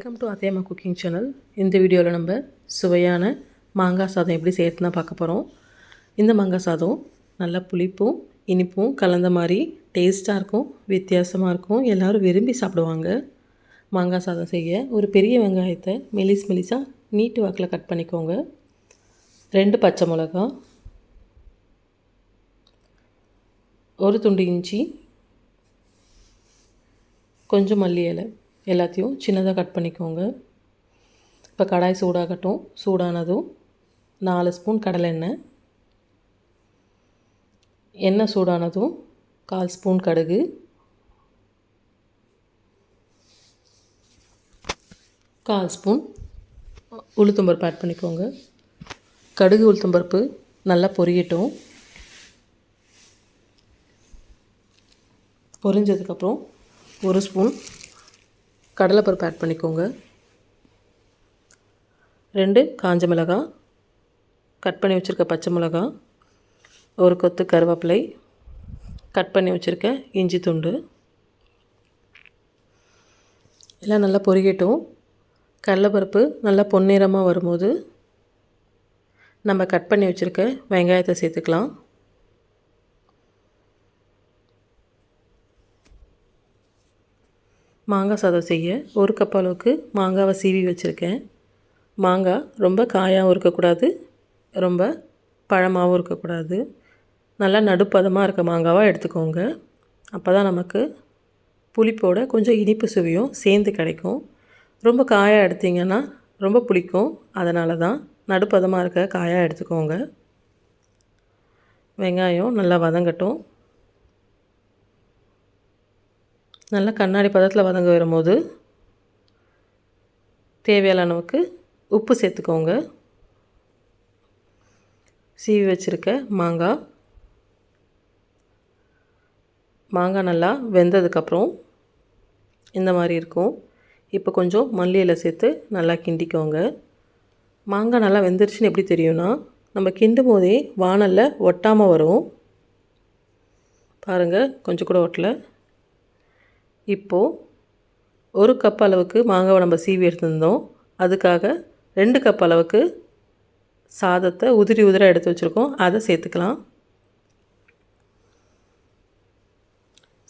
Welcome to Athiyamma cooking channel. இந்த வீடியோவில் நம்ம சுவையான மாங்காய் சாதம் எப்படி செய்யறதுனா பார்க்க போகிறோம். இந்த மாங்காய் சாதம் நல்லா புளிப்பும் இனிப்பும் கலந்த மாதிரி டேஸ்ட்டாக இருக்கும், வித்தியாசமாக இருக்கும், எல்லோரும் விரும்பி சாப்பிடுவாங்க. மாங்காய் சாதம் செய்ய ஒரு பெரிய வெங்காயத்தை மெலிசாக நீட்டு வாக்கில் கட் பண்ணிக்கோங்க. 2 பச்சை மிளகா, ஒரு துண்டு இஞ்சி, கொஞ்சம் மல்லி இலை எல்லாத்தையும் சின்னதாக கட் பண்ணிக்கோங்க. இப்போ கடாய் சூடாகட்டும். சூடானதும் 4 ஸ்பூன் கடலெண்ணெய், எண்ணெய் சூடானதும் 1/4 ஸ்பூன் கடுகு, 1/4 ஸ்பூன் உளுத்தம்பருப்பு ஆட் பண்ணிக்கோங்க. கடுகு உளுத்தம்பருப்பு நல்லா பொரியட்டும். பொரிஞ்சதுக்கப்புறம் 1 ஸ்பூன் கடலைப்பருப்பு ஆட் பண்ணிக்கோங்க. 2 காஞ்ச மிளகாய், கட் பண்ணி வச்சுருக்க பச்சை மிளகாய், ஒரு கொத்து கருவேப்பிலை, கட் பண்ணி வச்சுருக்க இஞ்சி துண்டு எல்லாம் நல்லா பொரியட்டும். கடலைப்பருப்பு நல்லா பொன்னிறமாக வரும்போது நம்ம கட் பண்ணி வச்சுருக்க வெங்காயத்தை சேர்த்துக்கலாம். மாங்காய் சாதம் செய்ய 1 கப் அளவுக்கு மாங்காவை சீவி வச்சுருக்கேன். மாங்காய் ரொம்ப காயாகவும் இருக்கக்கூடாது, ரொம்ப பழமாகவும் இருக்கக்கூடாது. நல்லா நடுப்பதமாக இருக்க மாங்காவாக எடுத்துக்கோங்க. அப்போ தான் நமக்கு புளிப்போட கொஞ்சம் இனிப்பு சுவையும் சேர்ந்து கிடைக்கும். ரொம்ப காயாக எடுத்திங்கன்னா ரொம்ப புளிக்கும். அதனால தான் நடுப்பதமாக இருக்க காயாக எடுத்துக்கோங்க. வெங்காயம் நல்லா வதங்கட்டும். நல்லா கண்ணாடி பதத்தில் வதங்க வரும்போது தேவையான அளவுக்கு உப்பு சேர்த்துக்கோங்க. சீவி வச்சுருக்க மாங்காய் நல்லா வெந்ததுக்கப்புறம் இந்த மாதிரி இருக்கும். இப்போ கொஞ்சம் மல்லி இலை சேர்த்து நல்லா கிண்டிக்கோங்க. மாங்காய் நல்லா வெந்துருச்சுன்னு எப்படி தெரியும்னா, நம்ம கிண்டும் போதே வாணலில் ஒட்டாமல் வரும். பாருங்கள், கொஞ்சம் கூட ஒட்டலை. இப்போது 1 கப் அளவுக்கு மாங்காவை நம்ம சீவி எடுத்துருந்தோம். அதுக்காக 2 கப் அளவுக்கு சாதத்தை உதிரி எடுத்து வச்சுருக்கோம். அதை சேர்த்துக்கலாம்.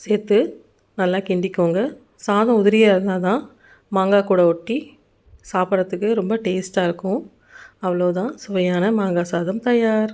சேர்த்து நல்லா கிண்டிக்கோங்க. சாதம் உதிரியாக இருந்தால் தான் மாங்காய் கூட ஒட்டி சாப்பிட்றதுக்கு ரொம்ப டேஸ்ட்டாக இருக்கும். அவ்வளோதான், சுவையான மாங்காய் சாதம் தயார்.